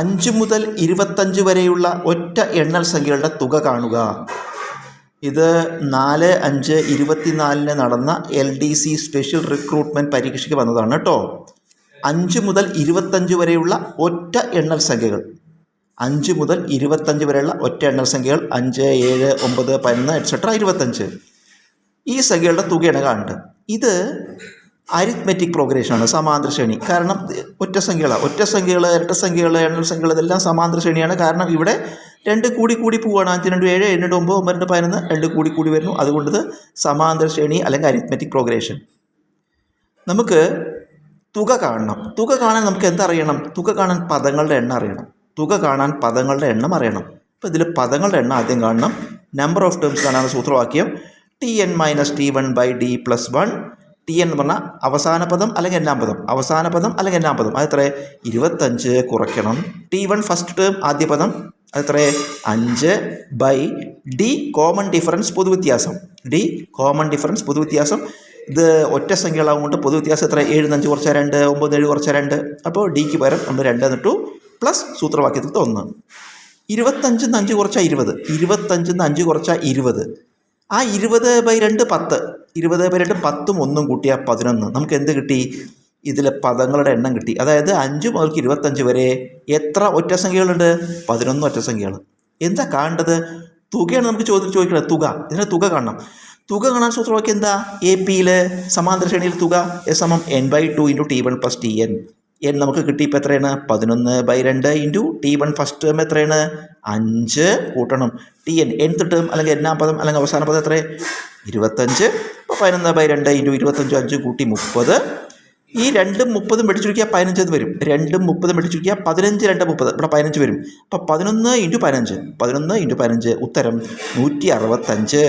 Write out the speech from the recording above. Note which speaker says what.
Speaker 1: 5 മുതൽ 25 വരെയുള്ള ഒറ്റ എണ്ണൽ സംഖ്യകളുടെ തുക കാണുക. ഇത് 4/5/24 നടന്ന LDC സ്പെഷ്യൽ റിക്രൂട്ട്മെൻറ്റ് പരീക്ഷയ്ക്ക് വന്നതാണ് കേട്ടോ. 5 മുതൽ 25 വരെയുള്ള ഒറ്റ എണ്ണൽ സംഖ്യകൾ, 5 മുതൽ 25 വരെയുള്ള ഒറ്റ എണ്ണൽ സംഖ്യകൾ 5, 7, 9, 11 എക്സെട്ര 25. ഈ സംഖ്യകളുടെ തുകയാണ് കാണേണ്ടത്. ഇത് അരിത്മെറ്റിക് പ്രോഗ്രഷനാണ്, സമാന്തര ശ്രേണി. കാരണം ഒറ്റ സംഖ്യകൾ, ഇരട്ട സംഖ്യകൾ, എണ്ണൽ സംഖ്യകൾ ഇതെല്ലാം സമാന്തര ശ്രേണിയാണ്. കാരണം ഇവിടെ 2 കൂടി പോവുകയാണ്. 5, 2, 7, 7, 2, 9, 9, 11, 2 കൂടി വരുന്നു. അതുകൊണ്ട് ഇത് സമാന്തര ശ്രേണി അല്ലെങ്കിൽ അരിത്മെറ്റിക് പ്രോഗ്രഷൻ. നമുക്ക് തുക കാണണം. തുക കാണാൻ നമുക്ക് എന്തറിയണം? തുക കാണാൻ പദങ്ങളുടെ എണ്ണം അറിയണം. അപ്പോൾ ഇതിൽ പദങ്ങളുടെ എണ്ണം ആദ്യം കാണണം. നമ്പർ ഓഫ് ടേംസ് കാണാൻ സൂത്രവാക്യം Tn - T1/d + 1. Tn എന്ന് പറഞ്ഞാൽ അവസാന പദം അല്ലെങ്കിൽ എണ്ണാം പദം. അതെത്ര? 25 കുറയ്ക്കണം T1 ഫസ്റ്റ് ടേം ആദ്യ പദം. അതെത്ര? 5/d common difference പൊതുവ്യത്യാസം. ഇത് ഒറ്റ സംഖ്യകളാവുകൊണ്ട് പൊതുവ്യത്യാസം എത്ര? 7 5 കുറച്ച 2, 9 7 കുറച്ച 2. അപ്പോൾ ഡിക്ക് പകരം നമ്മൾ 2 എന്നിട്ടു പ്ലസ് സൂത്രവാക്യത്തിൽ 1. 25 5 കുറച്ച 20. 25 5 കുറച്ച 20. ആ 20/2 10. 20/2 10ഉം 1ഉം കൂട്ടിയാൽ 11. നമുക്ക് എന്ത് കിട്ടി? ഇതിൽ പദങ്ങളുടെ എണ്ണം കിട്ടി. അതായത് 5 മുതൽ 25 വരെ എത്ര ഒറ്റ സംഖ്യകളുണ്ട്? 11 ഒറ്റ സംഖ്യകൾ. എന്താ കാണേണ്ടത്? തുകയാണ് നമുക്ക് ചോദിക്കുന്നത്. ഇതിൻ്റെ തുക കാണണം. തുക കാണാൻ സൂത്രവാക്യം എന്താ? AP-യിൽ സമാന്തര ശ്രേണിയിൽ തുക n/2 × T1 + Tn. n നമുക്ക് കിട്ടി. ഇപ്പോൾ എത്രയാണ്? 11/2 × T1 ഫസ്റ്റ് ടേം എത്രയാണ്? 5 കൂട്ടണം Tn nth ടേം അല്ലെങ്കിൽ എന്നാം പദം അല്ലെങ്കിൽ അവസാന പദം എത്ര? 25. അപ്പോൾ 11/2 × 25 5 കൂട്ടി 30. ഈ 2ഉം 30ഉം വെടിച്ചുരുക്കിയാൽ 15 വരും. 2ഉം 30ഉം വെടിച്ചുരുക്കിയാൽ 15 2 30. ഇവിടെ 15 വരും. അപ്പോൾ 11 × 15. ഉത്തരം 165.